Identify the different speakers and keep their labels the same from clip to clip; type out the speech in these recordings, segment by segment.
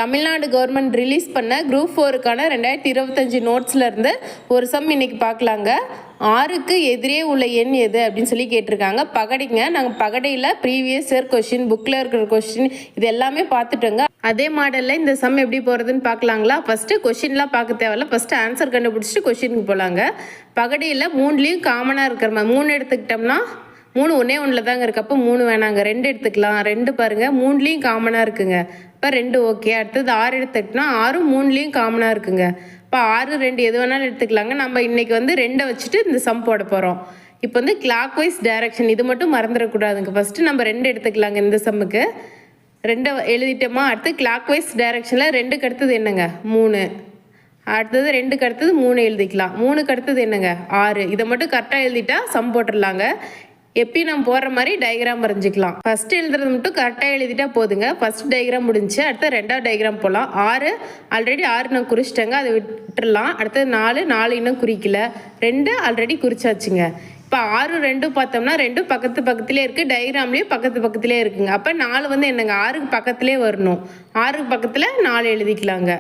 Speaker 1: Tamil Nadu government release பண்ண group 4க்கான 2025 நோட்ஸ்லேருந்து ஒரு some இன்னைக்கு பார்க்கலாங்க. 6க்கு எதிரே உள்ள எண் எது அப்படின்னு சொல்லி கேட்டிருக்காங்க. பகடைங்க. நாங்கள் பகடையில் ப்ரீவியஸ் இயர் கொஷின், புக்கில் இருக்கிற கொஷின் இது எல்லாமே பார்த்துட்டோங்க. அதே மாடலில் இந்த சம் எப்படி போகிறதுன்னு பார்க்கலாங்களா? ஃபஸ்ட்டு கொஷின்லாம் பார்க்க தேவையில்ல, ஃபஸ்ட்டு ஆன்சர் கண்டுபிடிச்சிட்டு கொஷினுக்கு போகலாங்க. பகடையில் 3லேயும் காமனாக இருக்கிற மாதிரி 3 எடுத்துக்கிட்டோம்னா 3 ஒன்றே ஒன்றில் தாங்க இருக்குது. அப்போ 3 வேணாங்க, 2 எடுத்துக்கலாம். 2 பாருங்கள், 3லேயும் காமனாக இருக்குங்க. இப்போ 2 ஓகே. அடுத்தது 6 எடுத்துக்கிட்டோம்னா 6 3லேயும் காமனாக இருக்குங்க. இப்போ 6 2 எது வேணாலும் எடுத்துக்கலாங்க. நம்ம இன்றைக்கி 2 வச்சுட்டு இந்த சம் போட போகிறோம். இப்போ கிளாக் வைஸ் டைரக்ஷன் இது மட்டும் மறந்துடக்கூடாதுங்க. ஃபஸ்ட்டு நம்ம 2 எடுத்துக்கலாங்க. இந்த சம்முக்கு 2 எழுதிட்டோமா? அடுத்து கிளாக் வைஸ் டைரக்ஷனில் 2க்கு அடுத்தது என்னங்க? 3. அடுத்தது 2க்கு அடுத்தது 3 எழுதிக்கலாம். 3க்கு அடுத்தது என்னங்க? 6. இதை மட்டும் கரெக்டாக எழுதிட்டா சம் போட்டுடலாங்க. எப்பயும் நம்ம போடுற மாதிரி டயக்ராம் வரைஞ்சிக்கலாம். ஃபஸ்ட்டு எழுதுறது மட்டும் கரெக்டாக எழுதிட்டா போதுங்க. ஃபஸ்ட் டயக்ராம் முடிஞ்சு அடுத்து 2வது டயக்ராம் போகலாம். 6 ஆல்ரெடி 6 நான் குறிச்சிட்டேங்க, அதை விட்டுடலாம். அடுத்தது 4 இன்னும் குறிக்கல. 2 ஆல்ரெடி குறிச்சாச்சுங்க. இப்போ 6 2 பார்த்தோம்னா 2 பக்கத்துலேயே இருக்குது, டயக்ராம்லேயும் பக்கத்துலேயே இருக்குங்க. அப்போ 4 என்னங்க? 6க்கு பக்கத்துலேயே வரணும். 6க்கு பக்கத்தில் 4 எழுதிக்கலாங்க.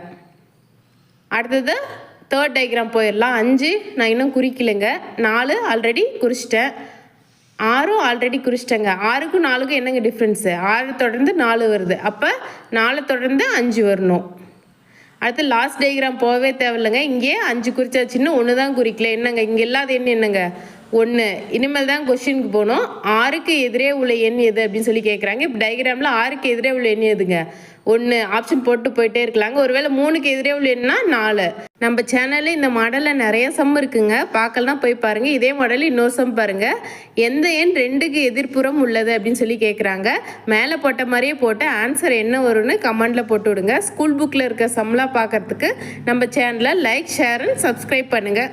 Speaker 1: அடுத்தது 3rd டயக்ராம் போயிடலாம். 5 நான் இன்னும் குறிக்கலைங்க. 4 ஆல்ரெடி குறிச்சிட்டேன். 6 ஆல்ரெடி குறிச்சிட்டேங்க. 6க்கும் 4க்கும் என்னங்க டிஃப்ரென்ஸு? 6 தொடர்ந்து 4 வருது. அப்போ 4 தொடர்ந்து 5 வரணும். அடுத்து லாஸ்ட் டயக்ராம் போகவே தேவையில்லைங்க. இங்கே 5 குறிச்சாச்சுன்னு 1 தான் குறிக்கல. என்னங்க இங்கே இல்லாத எண் என்னங்க? 1. இனிமேல் தான் கொஷினுக்கு போகணும். 6க்கு எதிரே உள்ள எண் எது அப்படின்னு சொல்லி கேட்குறாங்க. இப்போ டயக்ராமில் 6க்கு எதிரே உள்ள எண் எதுங்க? 1. ஆப்ஷன் போட்டு போயிட்டே இருக்கலாங்க. ஒருவேளை 3க்கு எதிரே உள்ள எண்ணா 4. நம்ம சேனலில் இந்த மாடலில் நிறைய சம் இருக்குங்க, பார்க்கலாம் போய் பாருங்கள். இதே மாடலில் இன்னொரு சம் பாருங்கள். எந்த எண் 2க்கு எதிர்ப்புறம் உள்ளது அப்படின்னு சொல்லி கேட்குறாங்க. மேலே போட்ட மாதிரியே போட்டு ஆன்சர் என்ன வரும்னு கமெண்டில் போட்டு விடுங்க. ஸ்கூல் புக்கில் இருக்க சம்லாம் பார்க்குறதுக்கு நம்ம சேனலை லைக், ஷேர் அண்ட் சப்ஸ்கிரைப் பண்ணுங்கள்.